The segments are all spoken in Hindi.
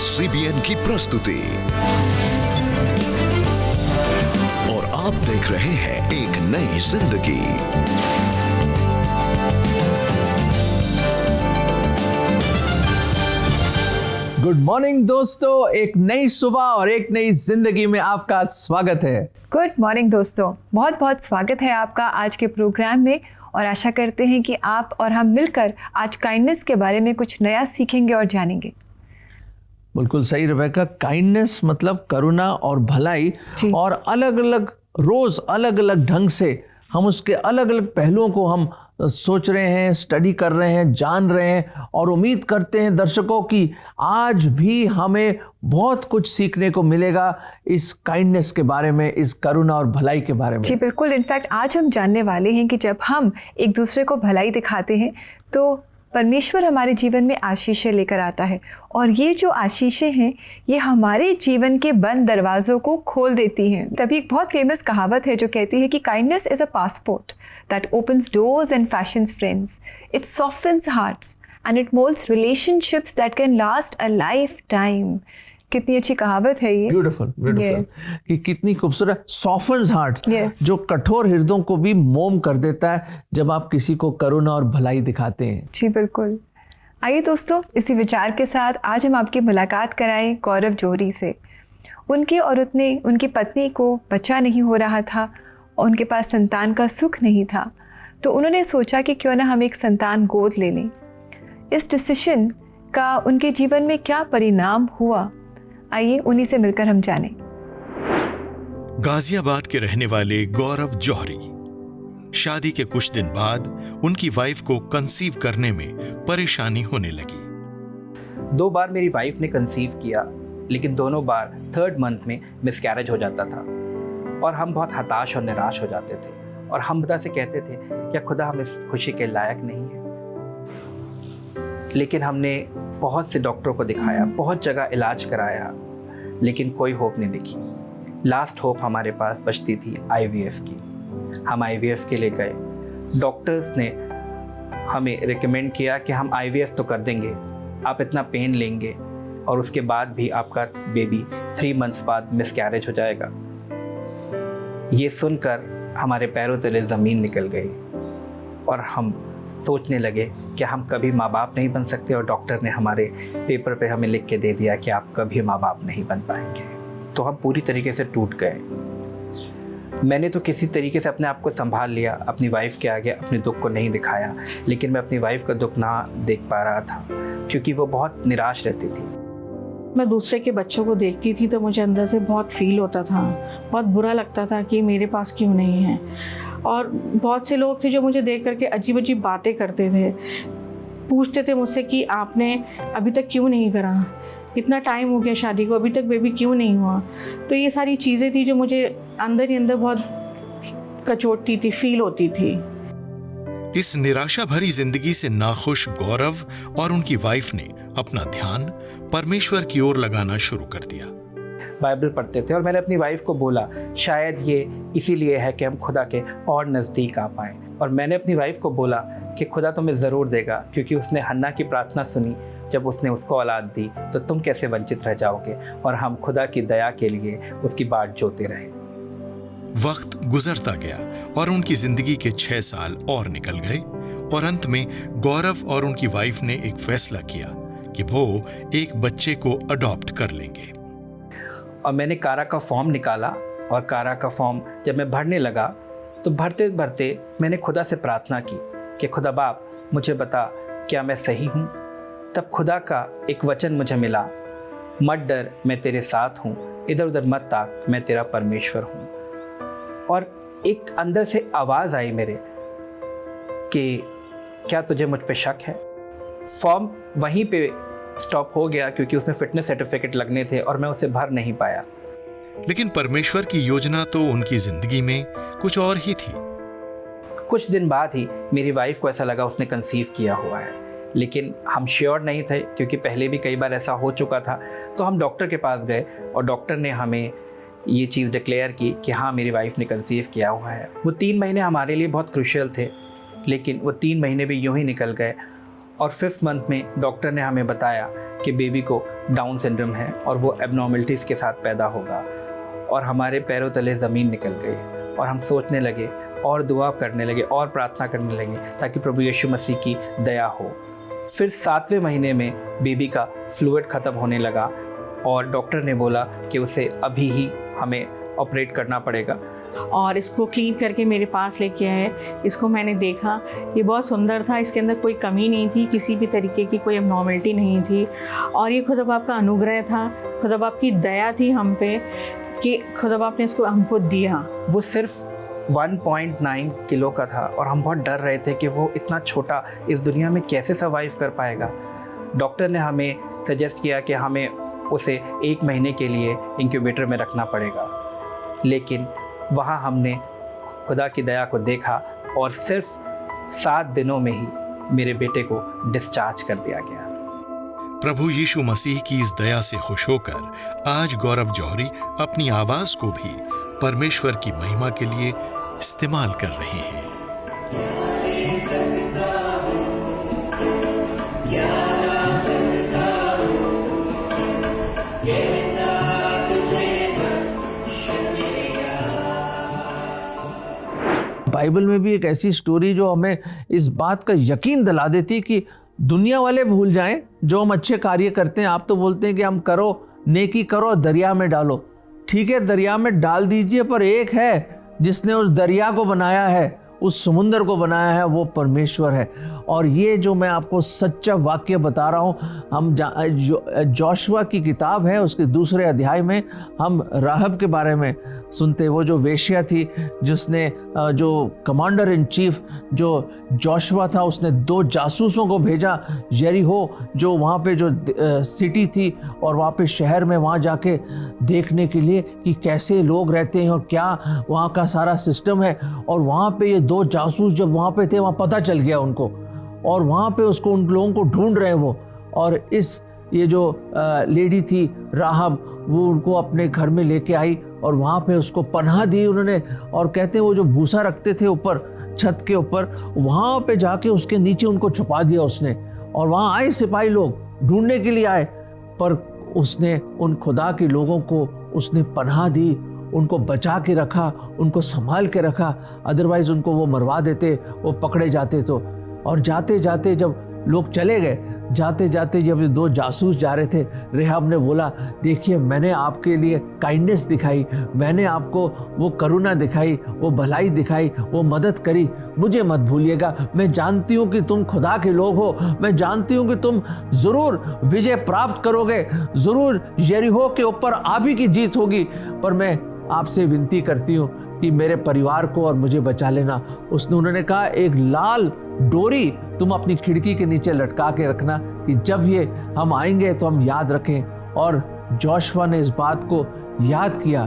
CBN की प्रस्तुति और आप देख रहे हैं एक नई जिंदगी। गुड मॉर्निंग दोस्तों, एक नई सुबह और एक नई जिंदगी में आपका स्वागत है। गुड मॉर्निंग दोस्तों, बहुत बहुत स्वागत है आपका आज के प्रोग्राम में और आशा करते हैं कि आप और हम मिलकर आज काइंडनेस के बारे में कुछ नया सीखेंगे और जानेंगे। बिल्कुल सही रेबेका, काइंडनेस मतलब करुणा और भलाई, और अलग अलग रोज अलग अलग ढंग से हम उसके अलग अलग पहलुओं को हम सोच रहे हैं, स्टडी कर रहे हैं, जान रहे हैं और उम्मीद करते हैं दर्शकों की आज भी हमें बहुत कुछ सीखने को मिलेगा इस काइंडनेस के बारे में, इस करुणा और भलाई के बारे में। जी बिल्कुल, इनफैक्ट आज हम जानने वाले हैं कि जब हम एक दूसरे को भलाई दिखाते हैं तो परमेश्वर हमारे जीवन में आशीषें लेकर आता है, और ये जो आशीषें हैं ये हमारे जीवन के बंद दरवाज़ों को खोल देती हैं। तभी एक बहुत फेमस कहावत है जो कहती है कि kindness is a passport that opens doors and fashions friends, it softens hearts and it moulds relationships that can last a life time. कितनी अच्छी कहावत है ये। ब्यूटीफुल कि कितनी खूबसूरत। सॉफ्टन्स हार्ट, जो कठोर हृदयों को भी मोम कर देता है जब आप किसी को करुणा और भलाई दिखाते हैं। जी बिल्कुल। आइए दोस्तों, इसी विचार के साथ आज हम आपकी मुलाकात कराएं गौरव जौहरी से। उनकी औरत ने, उनकी पत्नी को बच्चा नहीं हो रहा था और उनके पास संतान का सुख नहीं था, तो उन्होंने सोचा कि क्यों ना हम एक संतान गोद ले लें। इस डिसीजन का उनके जीवन में क्या परिणाम हुआ, आइए उन्हीं से मिलकर हम जानें। गाजियाबाद के रहने वाले गौरव जौहरी, शादी के कुछ दिन बाद उनकी वाइफ को कंसीव करने में परेशानी होने लगी। 2 बार मेरी वाइफ ने कंसीव किया, लेकिन दोनों बार 3rd मंथ में मिसकैरेज हो जाता था और हम बहुत हताश और निराश हो जाते थे और हम खुदा से कहते थे क्या खुदा हम इस खुशी के लायक नहीं है। लेकिन हमने बहुत से डॉक्टरों को दिखाया, बहुत जगह इलाज कराया, लेकिन कोई होप नहीं दिखी। लास्ट होप हमारे पास बचती थी IVF की। हम IVF के लिए गए। डॉक्टर्स ने हमें रिकमेंड किया कि हम IVF तो कर देंगे, आप इतना पेन लेंगे और उसके बाद भी आपका बेबी 3 मंथ्स बाद मिसकैरेज हो जाएगा। ये सुनकर हमारे पैरों तले ज़मीन निकल गई और हम सोचने लगे कि हम कभी माँ बाप नहीं बन सकते, और डॉक्टर ने हमारे पेपर पे हमें लिख के दे दिया कि आप कभी माँ बाप नहीं बन पाएंगे। तो हम पूरी तरीके से टूट गए। मैंने तो किसी तरीके से अपने आप को संभाल लिया, अपनी वाइफ के आगे अपने दुख को नहीं दिखाया, लेकिन मैं अपनी वाइफ का दुख ना देख पा रहा था क्योंकि वो बहुत निराश रहती थी। मैं दूसरे के बच्चों को देखती थी तो मुझे अंदर से बहुत फील होता था, बहुत बुरा लगता था कि मेरे पास क्यों नहीं है। और बहुत से लोग थे जो मुझे देख करके अजीब अजीब बातें करते थे, पूछते थे मुझसे कि आपने अभी तक क्यों नहीं करा, इतना टाइम हो गया शादी को, अभी तक बेबी क्यों नहीं हुआ। तो ये सारी चीज़ें थी जो मुझे अंदर ही अंदर बहुत कचोटती थी, फील होती थी। इस निराशा भरी जिंदगी से नाखुश गौरव और उनकी वाइफ ने अपना ध्यान परमेश्वर की ओर लगाना शुरू कर दिया। बाइबल पढ़ते थे और मैंने अपनी वाइफ को बोला शायद ये इसीलिए है कि हम खुदा के और नज़दीक आ पाएँ। और मैंने अपनी वाइफ को बोला कि खुदा तुम्हें ज़रूर देगा, क्योंकि उसने हन्ना की प्रार्थना सुनी जब उसने उसको औलाद दी, तो तुम कैसे वंचित रह जाओगे। और हम खुदा की दया के लिए उसकी बाट जोते रहे। वक्त गुजरता गया और उनकी जिंदगी के 6 साल और निकल गए और अंत में गौरव और उनकी वाइफ ने एक फैसला किया कि वो एक बच्चे को अडॉप्ट कर लेंगे। और मैंने कारा का फॉर्म निकाला और कारा का फॉर्म जब मैं भरने लगा तो भरते भरते मैंने खुदा से प्रार्थना की कि खुदा बाप मुझे बता क्या मैं सही हूँ। तब खुदा का एक वचन मुझे मिला, मत डर मैं तेरे साथ हूँ, इधर उधर मत ताक मैं तेरा परमेश्वर हूँ। और एक अंदर से आवाज़ आई मेरे कि क्या तुझे मुझ पे शक है। फॉर्म वहीं पे स्टॉप हो गया क्योंकि उसमें फिटनेस सर्टिफिकेट लगने थे और मैं उसे भर नहीं पाया। लेकिन परमेश्वर की योजना तो उनकी जिंदगी में कुछ और ही थी। कुछ दिन बाद ही मेरी वाइफ को ऐसा लगा उसने कंसीव किया हुआ है, लेकिन हम श्योर नहीं थे क्योंकि पहले भी कई बार ऐसा हो चुका था। तो हम डॉक्टर के पास गए और डॉक्टर ने हमें ये चीज़ डिक्लेयर की कि हाँ मेरी वाइफ ने कंसीव किया हुआ है। वो 3 महीने हमारे लिए बहुत क्रूशियल थे, लेकिन वो 3 महीने भी यूं ही निकल गए और 5th मंथ में डॉक्टर ने हमें बताया कि बेबी को डाउन सिंड्रोम है और वो एबनॉर्मलिटीज़ के साथ पैदा होगा। और हमारे पैरों तले ज़मीन निकल गई और हम सोचने लगे और दुआ करने लगे और प्रार्थना करने लगे ताकि प्रभु यीशु मसीह की दया हो। फिर 7वें महीने में बेबी का फ्लूइड ख़त्म होने लगा और डॉक्टर ने बोला कि उसे अभी ही हमें ऑपरेट करना पड़ेगा। और इसको क्लीन करके मेरे पास लेके आए। इसको मैंने देखा, ये बहुत सुंदर था, इसके अंदर कोई कमी नहीं थी, किसी भी तरीके की कोई एबनॉर्मलिटी नहीं थी। और ये खुदा बाप का अनुग्रह था, खुदा बाप की दया थी हम पे कि खुदा बाप ने इसको हमको दिया। वो सिर्फ 1.9 किलो का था और हम बहुत डर रहे थे कि वो इतना छोटा इस दुनिया में कैसे सर्वाइव कर पाएगा। डॉक्टर ने हमें सजेस्ट किया कि हमें उसे 1 महीने के लिए इंक्यूबेटर में रखना पड़ेगा, लेकिन वहाँ हमने खुदा की दया को देखा और सिर्फ 7 दिनों में ही मेरे बेटे को डिस्चार्ज कर दिया गया। प्रभु यीशु मसीह की इस दया से खुश होकर आज गौरव जौहरी अपनी आवाज को भी परमेश्वर की महिमा के लिए इस्तेमाल कर रहे हैं। बाइबल में भी एक ऐसी स्टोरी जो हमें इस बात का यकीन दिला देती कि दुनिया वाले भूल जाएं जो हम अच्छे कार्य करते हैं। आप तो बोलते हैं कि हम करो, नेकी करो, दरिया में डालो। ठीक है, दरिया में डाल दीजिए, पर एक है जिसने उस दरिया को बनाया है, उस समुंदर को बनाया है, वो परमेश्वर है। और ये जो मैं आपको सच्चा वाक्य बता रहा हूँ, हम जोशुआ की किताब है, उसके 2 अध्याय में हम राहब के बारे में सुनते। वो जो वेश्या थी, जिसने जो कमांडर इन चीफ जो जोशुआ था, उसने 2 जासूसों को भेजा यरीहो, जो वहाँ पे जो सिटी थी और वहाँ पे शहर में, वहाँ जाके देखने के लिए कि कैसे लोग रहते हैं और क्या वहाँ का सारा सिस्टम है। और वहाँ पे ये 2 जासूस जब वहाँ पे थे, वहाँ पता चल गया उनको, और वहाँ पे उसको, उन लोगों को ढूंढ रहे वो। और ये जो लेडी थी राहब, वो उनको अपने घर में लेके आई और वहाँ पे उसको पनाह दी उन्होंने। और कहते हैं वो जो भूसा रखते थे ऊपर छत के ऊपर, वहाँ पे जाके उसके नीचे उनको छुपा दिया उसने। और वहाँ आए सिपाही लोग ढूंढने के लिए आए, पर उसने उन खुदा के लोगों को उसने पनाह दी, उनको बचा के रखा, उनको संभाल के रखा। अदरवाइज उनको वो मरवा देते, वो पकड़े जाते तो। और जाते जाते जब लोग चले गए, जाते जाते जब ये 2 जासूस जा रहे थे, रेहाब ने बोला, देखिए मैंने आपके लिए काइंडनेस दिखाई, मैंने आपको वो करुणा दिखाई, वो भलाई दिखाई, वो मदद करी, मुझे मत भूलिएगा। मैं जानती हूँ कि तुम खुदा के लोग हो, मैं जानती हूँ कि तुम ज़रूर विजय प्राप्त करोगे, ज़रूर यरीहो के ऊपर आप ही की जीत होगी, पर मैं आपसे विनती करती हूँ कि मेरे परिवार को और मुझे बचा लेना। उन्होंने कहा, एक लाल डोरी तुम अपनी खिड़की के नीचे लटका के रखना कि जब ये हम आएंगे तो हम याद रखें। और जोशुआ ने इस बात को याद किया,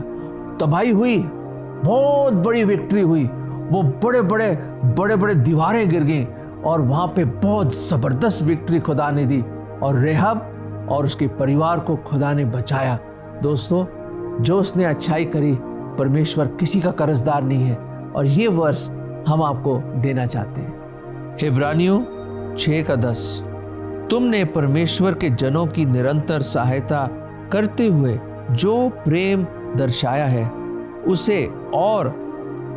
तबाही हुई, बहुत बड़ी विक्ट्री हुई, वो बड़े बड़े दीवारें गिर गईं और वहाँ पे बहुत ज़बरदस्त विक्ट्री खुदा ने दी और रेहब और उसके परिवार को खुदा ने बचाया। दोस्तों, जो उसने अच्छाई करी, परमेश्वर किसी का कर्जदार नहीं है। और ये वर्स हम आपको देना चाहते हैं, इब्रानियों 6:10। तुमने परमेश्वर के जनों की निरंतर सहायता करते हुए जो प्रेम दर्शाया है उसे, और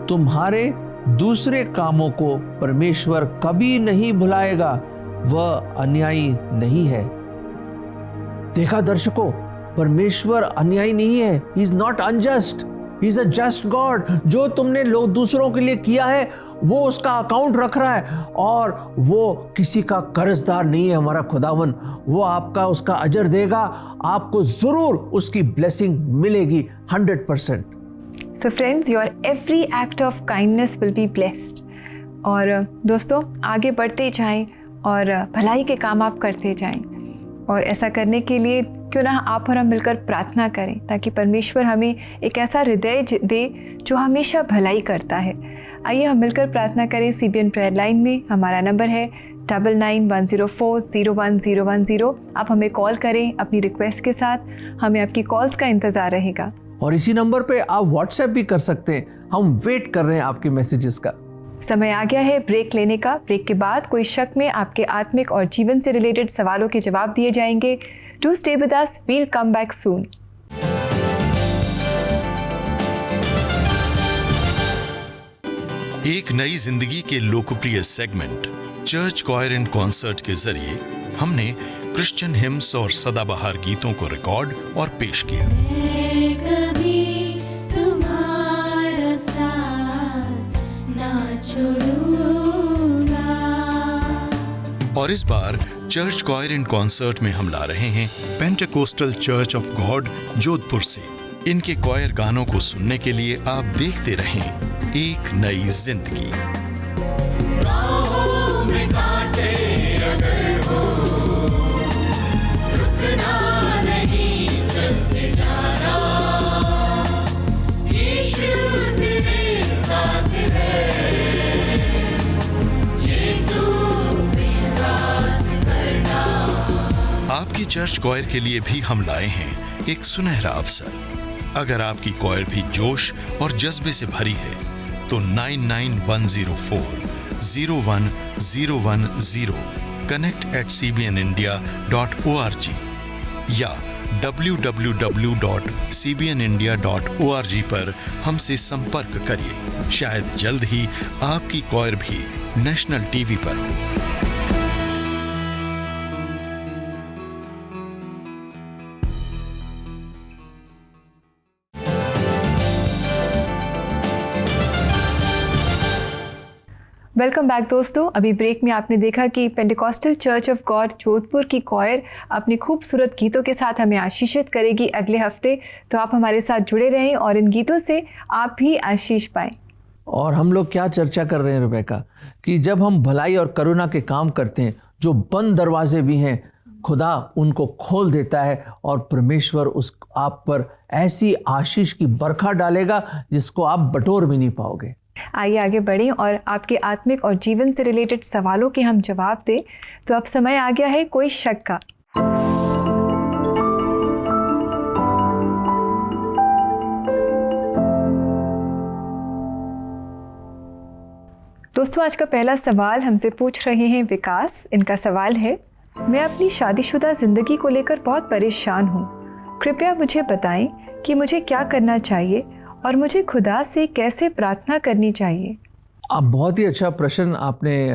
तुम्हारे दूसरे कामों को परमेश्वर कभी नहीं भुलाएगा, वह अन्यायी नहीं है। देखा दर्शकों, परमेश्वर अन्यायी नहीं है, he is not unjust, he is a just God. जो तुमने लोग दूसरों के लिए किया है वो उसका अकाउंट रख रहा है और वो किसी का कर्जदार नहीं है। हमारा खुदावन, वो आपका उसका अजर देगा, आपको जरूर उसकी ब्लेसिंग मिलेगी 100%। So friends, your every act of kindness will be blessed. और दोस्तों, आगे बढ़ते जाएं और भलाई के काम आप करते जाएं। और ऐसा करने के लिए क्यों ना आप और हम मिलकर प्रार्थना करें, ताकि परमेश्वर हमें एक ऐसा हृदय दे जो हमेशा भलाई करता है। आइए हम मिलकर प्रार्थना करें। CBN प्रेयर लाइन में हमारा नंबर है 9910401010। आप हमें कॉल करें अपनी रिक्वेस्ट के साथ, हमें आपकी कॉल्स का इंतज़ार रहेगा। और इसी नंबर पे आप व्हाट्सएप भी कर सकते हैं, हम वेट कर रहे हैं आपके मैसेजेस का। समय आ गया है ब्रेक लेने का। ब्रेक के बाद कोई शक में आपके आत्मिक और जीवन से रिलेटेड सवालों के जवाब दिए जाएंगे। Do stay with us, we'll come back soon. एक नई जिंदगी के लोकप्रिय segment church choir and concert के जरिए हमने क्रिश्चियन हिम्स और सदाबहार गीतों को रिकॉर्ड और पेश किया। मैं कभी तुम्हारा साथ ना छोड़ूंगा। और इस बार चर्च कॉयर एंड कॉन्सर्ट में हम ला रहे हैं Pentecostal church of God Jodhpur से। इनके कॉयर गानों को सुनने के लिए आप देखते रहें एक नई जिंदगी। राहों में कांटे अगर हो, रुकना नहीं, चलते जाना। यीशु तेरे साथ है, ये तू विश्वास करना। आपकी चर्च कॉयर के लिए भी हम लाए हैं एक सुनहरा अवसर। अगर आपकी कॉयर भी जोश और जज्बे से भरी है तो 99104-01010 connect@cbnindia.org या www.cbnindia.org पर हमसे संपर्क करिए। शायद जल्द ही आपकी कॉयर भी नेशनल टीवी पर हो। वेलकम बैक दोस्तों। अभी ब्रेक में आपने देखा कि Pentecostal church of God Jodhpur की कॉयर अपनी खूबसूरत गीतों के साथ हमें आशीषित करेगी अगले हफ्ते। तो आप हमारे साथ जुड़े रहें और इन गीतों से आप भी आशीष पाएं। और हम लोग क्या चर्चा कर रहे हैं रेबेका, कि जब हम भलाई और करुणा के काम करते हैं, जो बंद दरवाजे भी हैं खुदा उनको खोल देता है और परमेश्वर उस आप पर ऐसी आशीष की बरखा डालेगा जिसको आप बटोर भी नहीं पाओगे। आइए आगे बढ़ें और आपके आत्मिक और जीवन से रिलेटेड सवालों के हम जवाब दें। तो अब समय आ गया है कोई शक का। दोस्तों आज का पहला सवाल हमसे पूछ रहे हैं विकास। इनका सवाल है, मैं अपनी शादीशुदा जिंदगी को लेकर बहुत परेशान हूँ। कृपया मुझे बताएं कि मुझे क्या करना चाहिए और मुझे खुदा से कैसे प्रार्थना करनी चाहिए। आप बहुत ही अच्छा प्रश्न आपने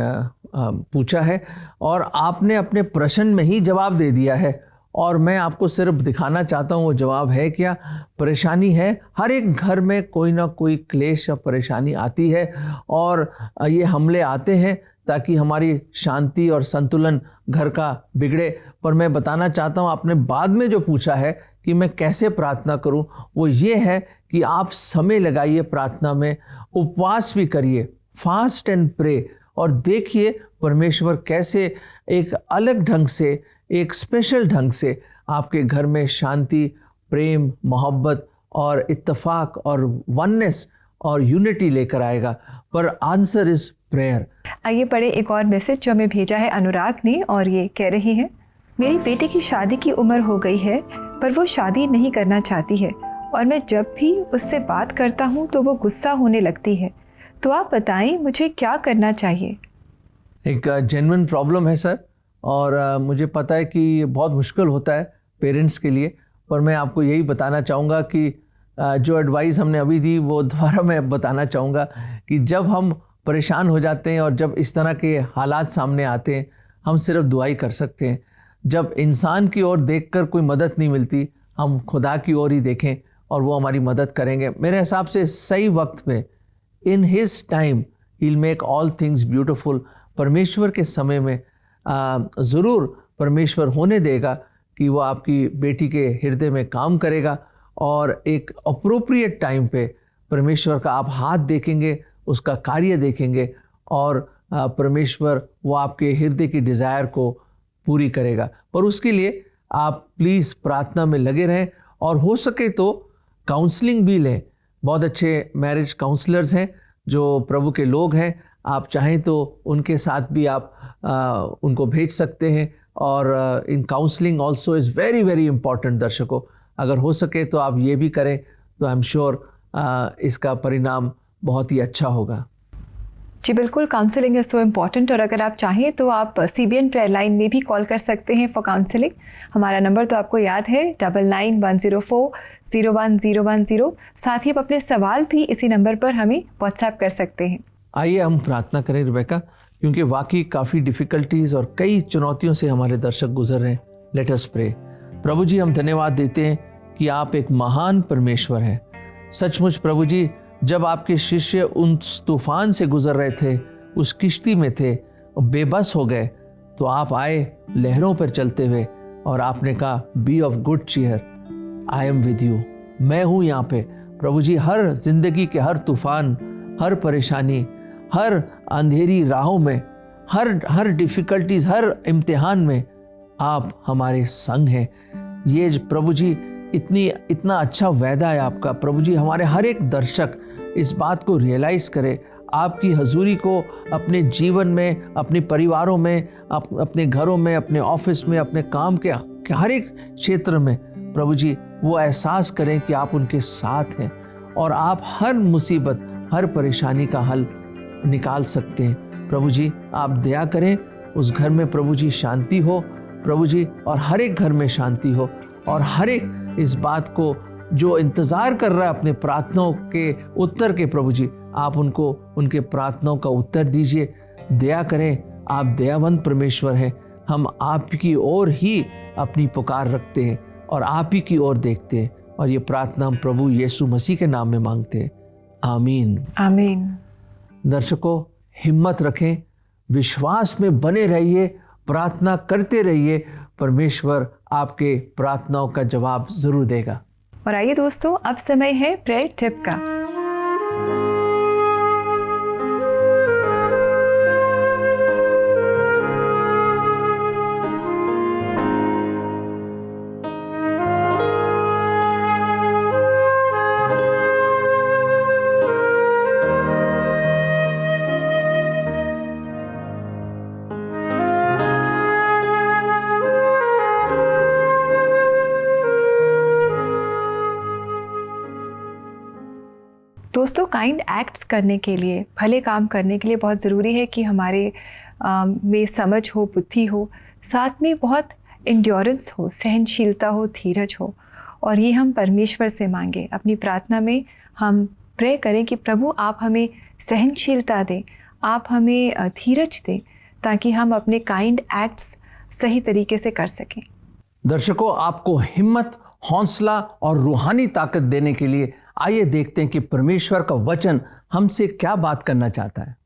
पूछा है और आपने अपने प्रश्न में ही जवाब दे दिया है। और मैं आपको सिर्फ दिखाना चाहता हूँ वो जवाब है क्या। परेशानी है, हर एक घर में कोई ना कोई क्लेश या परेशानी आती है और ये हमले आते हैं ताकि हमारी शांति और संतुलन घर का बिगड़े। पर मैं बताना चाहता हूँ, आपने बाद में जो पूछा है कि मैं कैसे प्रार्थना करूँ, वो ये है कि आप समय लगाइए प्रार्थना में, उपवास भी करिए, फास्ट एंड प्रे, और देखिए परमेश्वर कैसे एक अलग ढंग से, एक स्पेशल ढंग से आपके घर में शांति, प्रेम, मोहब्बत और इत्तेफाक और वननेस और यूनिटी लेकर आएगा। पर आंसर इज प्रेयर। आइए पढ़े एक और मैसेज जो हमें भेजा है अनुराग ने, और ये कह रही है, मेरी बेटे की शादी की उम्र हो गई है पर वो शादी नहीं करना चाहती है और मैं जब भी उससे बात करता हूँ तो वो गुस्सा होने लगती है। तो आप बताएं मुझे क्या करना चाहिए। एक जेन्युइन प्रॉब्लम है सर, और मुझे पता है कि बहुत मुश्किल होता है पेरेंट्स के लिए। पर मैं आपको यही बताना चाहूँगा कि जो एडवाइस हमने अभी दी वो दोबारा मैं बताना चाहूँगा कि जब हम परेशान हो जाते हैं और जब इस तरह के हालात सामने आते हैं, हम सिर्फ दुआ ही कर सकते हैं। जब इंसान की ओर देखकर कोई मदद नहीं मिलती, हम खुदा की ओर ही देखें और वो हमारी मदद करेंगे। मेरे हिसाब से सही वक्त पे, in his time he will make all things beautiful. परमेश्वर के समय में ज़रूर परमेश्वर होने देगा कि वो आपकी बेटी के हृदय में काम करेगा, और एक अप्रोप्रिएट टाइम पे परमेश्वर का आप हाथ देखेंगे, उसका कार्य देखेंगे, और परमेश्वर वो आपके हृदय की डिज़ायर को पूरी करेगा। पर उसके लिए आप प्लीज़ प्रार्थना में लगे रहें, और हो सके तो काउंसलिंग भी लें। बहुत अच्छे मैरिज काउंसलर्स हैं जो प्रभु के लोग हैं, आप चाहें तो उनके साथ भी आप उनको भेज सकते हैं। और इन counselling also is very very important. दर्शकों, अगर हो सके तो आप ये भी करें तो आई एम श्योर इसका परिणाम बहुत ही अच्छा होगा। जी बिल्कुल, काउंसलिंग इज़ सो इम्पॉर्टेंट। और अगर आप चाहें तो आप CBN प्रेयर लाइन में भी कॉल कर सकते हैं फॉर काउंसलिंग। हमारा नंबर तो आपको याद है 9910401010। साथ ही आप अपने सवाल भी इसी नंबर पर हमें व्हाट्सएप कर सकते हैं। आइए हम प्रार्थना करें रिबेका, क्योंकि वाकई काफ़ी डिफ़िकल्टीज़ और कई चुनौतियों से हमारे दर्शक गुजर रहे हैं। Let us pray. प्रभु जी, हम धन्यवाद देते हैं कि आप एक महान परमेश्वर हैं। सचमुच प्रभु जी, जब आपके शिष्य उस तूफान से गुजर रहे थे, उस किश्ती में थे, बेबस हो गए, तो आप आए लहरों पर चलते हुए और आपने कहा be of good cheer, I am with you. मैं हूँ यहाँ पे। प्रभु जी, हर जिंदगी के हर तूफान, हर परेशानी, हर अंधेरी राहों में, हर डिफ़िकल्टीज, हर इम्तिहान में आप हमारे संग हैं। ये प्रभु जी इतना अच्छा वायदा है आपका। प्रभु जी, हमारे हर एक दर्शक इस बात को रियलाइज़ करे, आपकी हजूरी को अपने जीवन में, अपने परिवारों में, अपने घरों में, अपने ऑफिस में, अपने काम के हर एक क्षेत्र में प्रभु जी वो एहसास करें कि आप उनके साथ हैं और आप हर मुसीबत, हर परेशानी का हल निकाल सकते हैं। प्रभु जी, आप दया करें, उस घर में प्रभु जी शांति हो प्रभु जी, और हर एक घर में शांति हो, और हर एक इस बात को जो इंतज़ार कर रहा है अपने प्रार्थनाओं के उत्तर के, प्रभु जी आप उनको उनके प्रार्थनाओं का उत्तर दीजिए। दया करें, आप दयावंत परमेश्वर हैं। हम आपकी ओर ही अपनी पुकार रखते हैं और आप ही की ओर देखते हैं, और ये प्रार्थना हम प्रभु यीशु मसीह के नाम में मांगते हैं। आमीन आमीन। दर्शकों, हिम्मत रखें, विश्वास में बने रहिए, प्रार्थना करते रहिए। परमेश्वर आपके प्रार्थनाओं का जवाब जरूर देगा। और आइए दोस्तों, अब समय है प्रेयर टिप का। दोस्तों, काइंड एक्ट्स करने के लिए, भले काम करने के लिए बहुत ज़रूरी है कि हमारे में समझ हो, बुद्धि हो, साथ में बहुत इंड्योरेंस हो, सहनशीलता हो, धीरज हो। और ये हम परमेश्वर से मांगे। अपनी प्रार्थना में हम प्रे करें कि प्रभु आप हमें सहनशीलता दें, आप हमें धीरज दें, ताकि हम अपने काइंड एक्ट्स सही तरीके से कर सकें। दर्शकों, आपको हिम्मत, हौसला और रूहानी ताकत देने के लिए आइए देखते हैं कि परमेश्वर का वचन हमसे क्या बात करना चाहता है।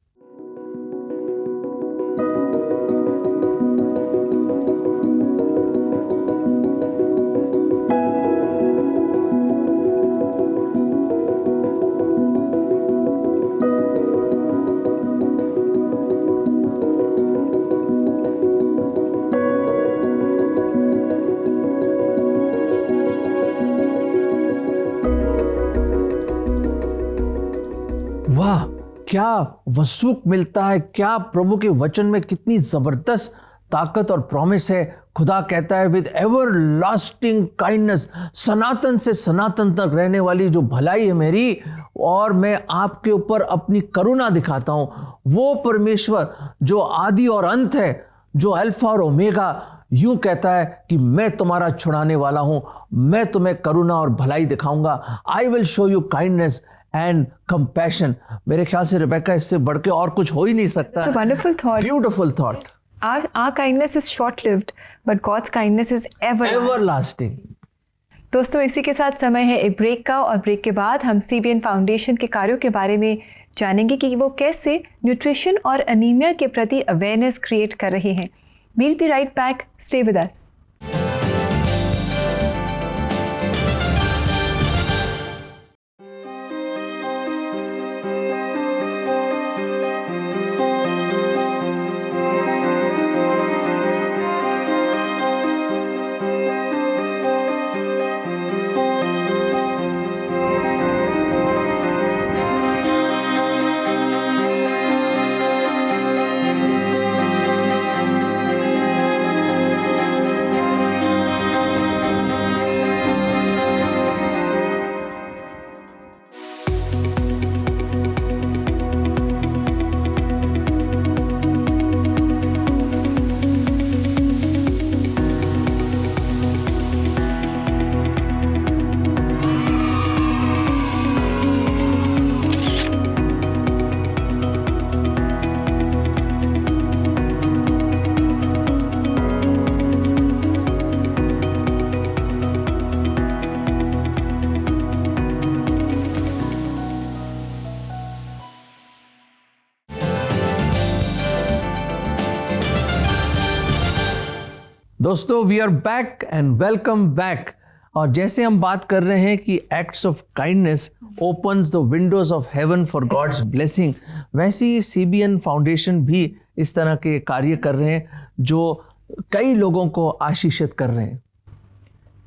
वाह, क्या वसूख मिलता है, क्या प्रभु के वचन में कितनी जबरदस्त ताकत और प्रॉमिस है। खुदा कहता है विद एवर लास्टिंग काइंडनेस, सनातन से सनातन तक रहने वाली जो भलाई है मेरी, और मैं आपके ऊपर अपनी करुणा दिखाता हूं। वो परमेश्वर जो आदि और अंत है, जो अल्फा और ओमेगा, यूं कहता है कि मैं तुम्हारा छुड़ाने वाला हूं, मैं तुम्हें करुणा और भलाई दिखाऊंगा। I will show you kindness and compassion. मेरे ख्याल से रिबेका, इससे बढ़ के और कुछ हो ही नहीं सकता। Wonderful thought, beautiful thought. Our kindness is short-lived, but God's kindness is everlasting. दोस्तों, इसी के साथ समय है एक ब्रेक का, और ब्रेक के बाद हम CBN फाउंडेशन के कार्यों के बारे में जानेंगे कि वो कैसे न्यूट्रिशन और अनीमिया के प्रति अवेयरनेस क्रिएट कर रहे हैं। We'll be right back. Stay with us. दोस्तों, we are back and welcome back. और जैसे हम बात कर रहे हैं कि acts of kindness opens the windows of heaven for God's blessing, वैसे ही CBN फाउंडेशन भी इस तरह के कार्य कर रहे हैं जो कई लोगों को आशीषित कर रहे हैं।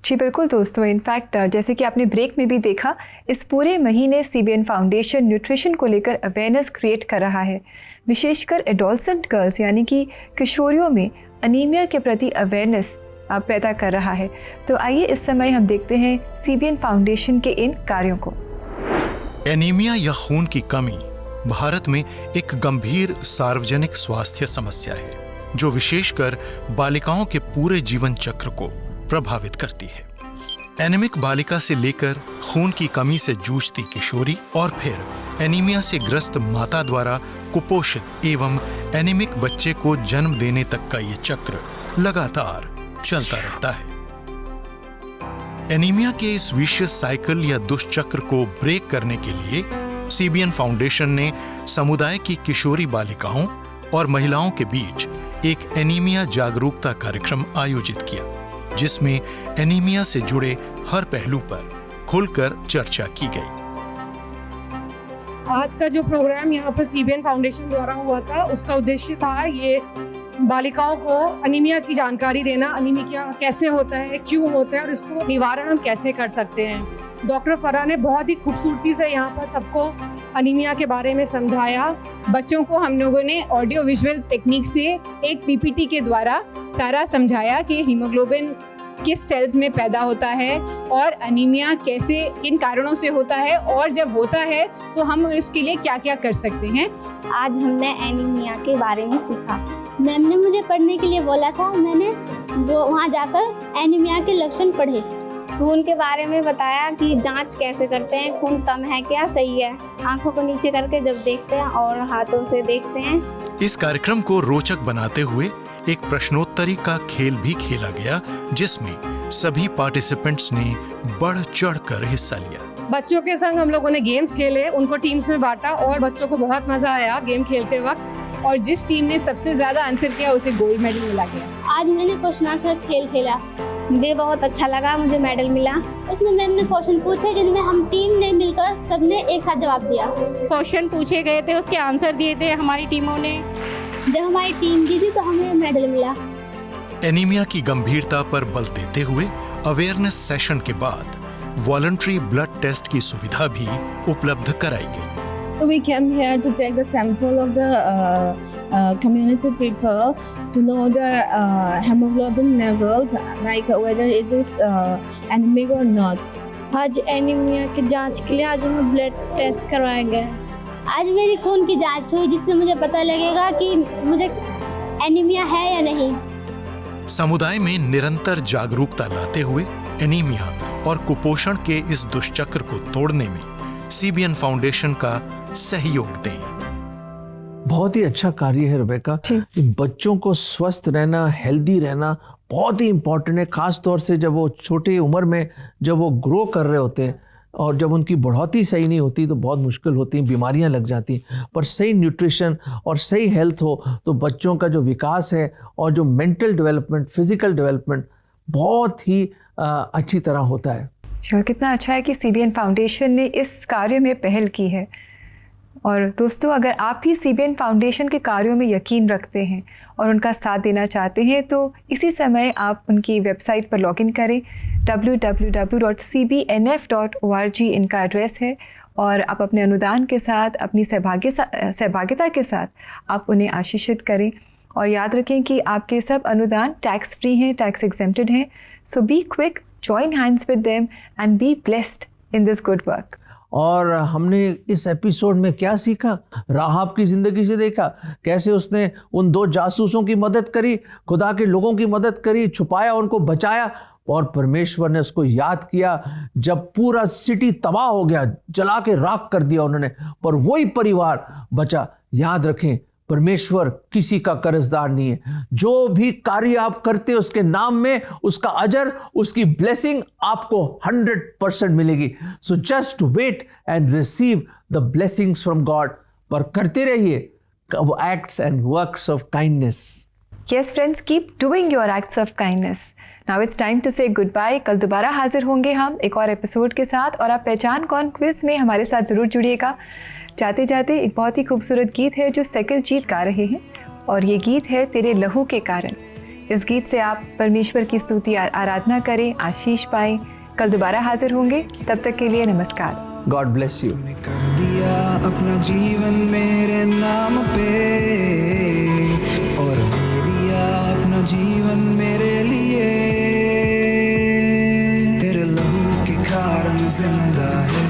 जी बिल्कुल दोस्तों, इनफैक्ट जैसे कि आपने ब्रेक में भी देखा, इस पूरे महीने CBN फाउंडेशन न्यूट्रिशन को लेकर अवेयरनेस क्रिएट कर रहा है, विशेषकर एडोलसेंट गर्ल्स यानी कि किशोरियों में अनीमिया के प्रति अवेयरनेस पैदा कर रहा है। तो आइए इस समय हम देखते हैं CBN फाउंडेशन के इन कार्यों को। एनीमिया या खून की कमी भारत में एक गंभीर सार्वजनिक स्वास्थ्य समस्या है जो विशेषकर बालिकाओं के पूरे जीवन चक्र को प्रभावित करती है। एनीमिक बालिका से लेकर खून की कमी से जूझती किशोरी और फिर एनीमिया से ग्रस्त माता द्वारा कुपोषित एवं एनीमिक बच्चे को जन्म देने तक का ये चक्र लगातार चलता रहता है। एनीमिया के इस विशियस साइकिल या दुष्चक्र को ब्रेक करने के लिए CBN फाउंडेशन ने समुदाय की किशोरी बालिकाओं और महिलाओं के बीच एक एनीमिया जागरूकता कार्यक्रम आयोजित किया, जिसमें एनीमिया से जुड़े हर पहलू पर खुलकर चर्चा की गई। आज का जो प्रोग्राम यहाँ पर CBN फाउंडेशन द्वारा हुआ था, उसका उद्देश्य था ये बालिकाओं को अनीमिया की जानकारी देना, अनीमिया कैसे होता है, क्यों होता है और इसको निवारण हम कैसे कर सकते हैं। डॉक्टर फराह ने बहुत ही खूबसूरती से यहाँ पर सबको अनीमिया के बारे में समझाया। बच्चों को हम लोगों ने ऑडियो विजुअल टेक्निक से एक PPT के द्वारा सारा समझाया कि हीमोग्लोबिन किस सेल्स में पैदा होता है और अनीमिया कैसे, किन कारणों से होता है और जब होता है तो हम इसके लिए क्या क्या कर सकते हैं। आज हमने एनीमिया के बारे में सीखा। मैम ने मुझे पढ़ने के लिए बोला था, मैंने वो वहाँ जाकर एनीमिया के लक्षण पढ़े। खून के बारे में बताया कि जांच कैसे करते हैं, खून कम है क्या, सही है, आंखों को नीचे करके जब देखते हैं और हाथों से देखते हैं। इस कार्यक्रम को रोचक बनाते हुए एक प्रश्नोत्तरी का खेल भी खेला गया, जिसमें सभी पार्टिसिपेंट्स ने बढ़ चढ़कर हिस्सा लिया। बच्चों के संग हम लोगों ने गेम्स खेले, उनको टीम्स में बांटा और बच्चों को बहुत मजा आया गेम खेलते वक्त। और जिस टीम ने सबसे ज्यादा आंसर किया उसे गोल्ड मेडल मिला गया। आज मैंने क्वेश्चन आंसर खेल खेला, मुझे बहुत अच्छा लगा, मुझे मेडल मिला। उसमें मैम ने क्वेश्चन पूछे जिनमें हम टीम ने मिलकर सबने एक साथ जवाब दिया। क्वेश्चन पूछे गए थे, उसके आंसर दिए थे हमारी टीमों ने। जब हमारी टीम जीती तो हमें मेडल मिला। एनीमिया की गंभीरता पर बल देते हुए अवेयरनेस सेशन के बाद वॉलंटरी ब्लड टेस्ट की सुविधा भी उपलब्ध कराई गई। We came here to take the sample of the community people to know their hemoglobin levels, like whether it is anemic or not. आज एनीमिया की जांच के लिए आज हमें ब्लड टेस्ट करवाया गया। आज मेरी खून की जांच हुई, जिससे मुझे पता लगेगा कि मुझे एनीमिया है या नहीं। समुदाय में निरंतर जागरूकता लाते हुए एनीमिया और कुपोषण के इस दुष्चक्र को तोड़ने में CBN फाउंडेशन का सहयोग दें। बहुत ही अच्छा कार्य है रेबेका। बच्चों को स्वस्थ रहना, हेल्दी रहना बहुत ही इम्पोर्टेंट है, खास तौर से जब वो छोटी उम्र में जब वो ग्रो कर रहे होते हैं और जब उनकी बढ़ोतरी सही नहीं होती तो बहुत मुश्किल होती है, बीमारियां लग जाती हैं। पर सही न्यूट्रिशन और सही हेल्थ हो तो बच्चों का जो विकास है और जो मेंटल डेवलपमेंट, फिजिकल डेवलपमेंट बहुत ही अच्छी तरह होता है। और कितना अच्छा है कि CBN फाउंडेशन ने इस कार्य में पहल की है। और दोस्तों, अगर आप भी CBN फाउंडेशन के कार्यों में यकीन रखते हैं और उनका साथ देना चाहते हैं तो इसी समय आप उनकी वेबसाइट पर लॉगिन करें। www.cbnf.org इनका एड्रेस है और आप अपने अनुदान के साथ, अपनी सहभागिता के साथ आप उन्हें आशीषित करें। और याद रखें कि आपके सब अनुदान टैक्स फ्री हैं, टैक्स एग्जेम्प्टेड हैं। So be quick, join hands with them and be blessed in this good work. और हमने इस एपिसोड में क्या सीखा? राहाब की ज़िंदगी से देखा कैसे उसने उन 2 जासूसों की मदद करी, खुदा के लोगों की मदद करी, छुपाया, उनको बचाया और परमेश्वर ने उसको याद किया जब पूरा सिटी तबाह हो गया, जला के राख कर दिया उन्होंने, पर वही परिवार बचा। याद रखें, परमेश्वर किसी का कर्जदार नहीं है। जो भी कार्य आप करते हैं उसके नाम में उसका अजर, उसकी ब्लेसिंग आपको 100% मिलेगी। So just wait and receive the blessings from God. पर करते रहिए acts and works of kindness. Yes friends, keep doing your acts of kindness. Now it's time to say goodbye. कल दोबारा हाजिर होंगे हम एक और एपिसोड के साथ, और आप पहचान कौन क्विज में हमारे साथ ज़रूर जुड़िएगा। जाते जाते एक बहुत ही खूबसूरत गीत है जो सेकल जीत गा रहे हैं, और ये गीत है तेरे लहू के कारण। इस गीत से आप परमेश्वर की स्तुति आराधना करें, आशीष पाएं। कल दोबारा हाजिर होंगे, तब तक के लिए नमस्कार। God bless you. कर दिया अपना जीवन मेरे नाम पे, और दे दिया अपना जीवन मेरे लिए। तेरे लहू के कारण जिंदा है,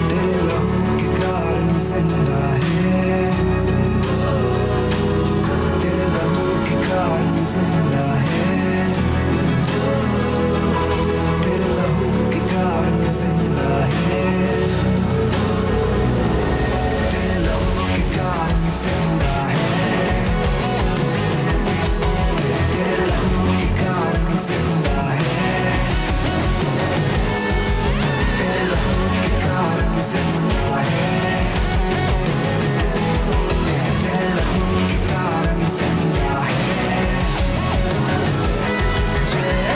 तेरे लहू के कारण जिंदा है, तेरे लहू के कारण जिंदा है, तेरे लहू के कारण जिंदा है, तेरे लहू के कारण जिंदा है, तेरे लहू के कारण जिंदा है, तेरे लहू के कारण जिंदा है, तेरे लहू के कारण जिंदा है। जय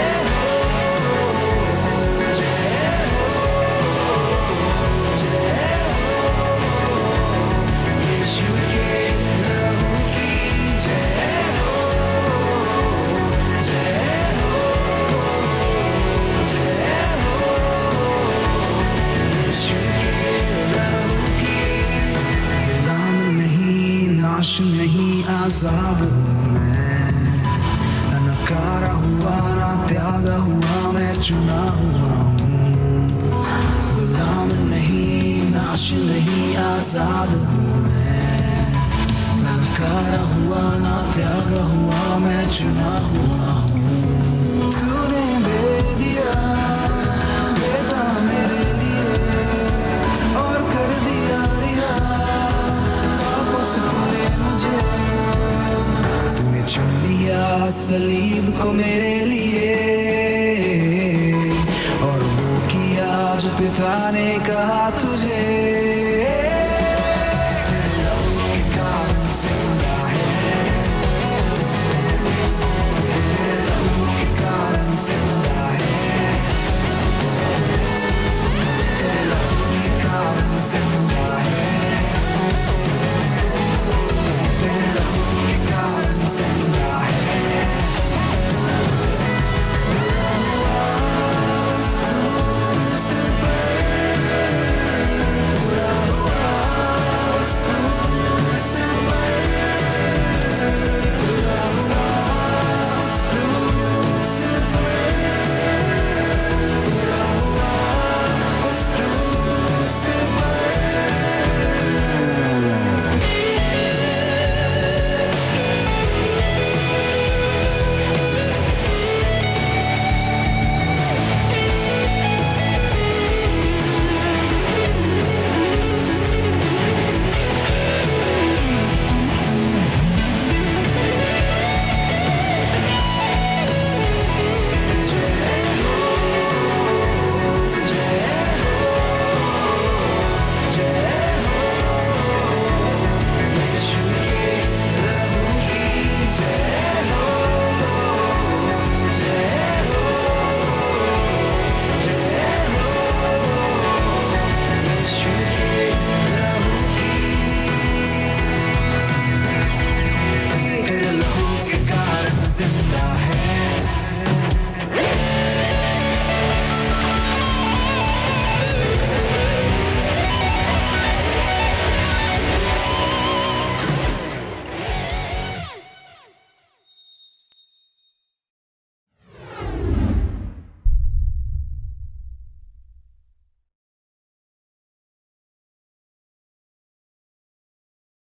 नाश नहीं आजाद हूँ मैं, न नकारा हुआ ना त्यागा हुआ, मैं चुना हुआ हूँ। गुलाम नहीं, नाश नहीं, आजाद हूँ मैं, न नकारा हुआ ना त्यागा हुआ, मैं चुना हुआ हूँ। तूने दे दिया बेटा मेरे लिए, और कर दिया रिहा वापस तूने मुझे। तूने चुन लिया सलीब को मेरे लिए, और वो किया जो पिता ने कहा तुझे।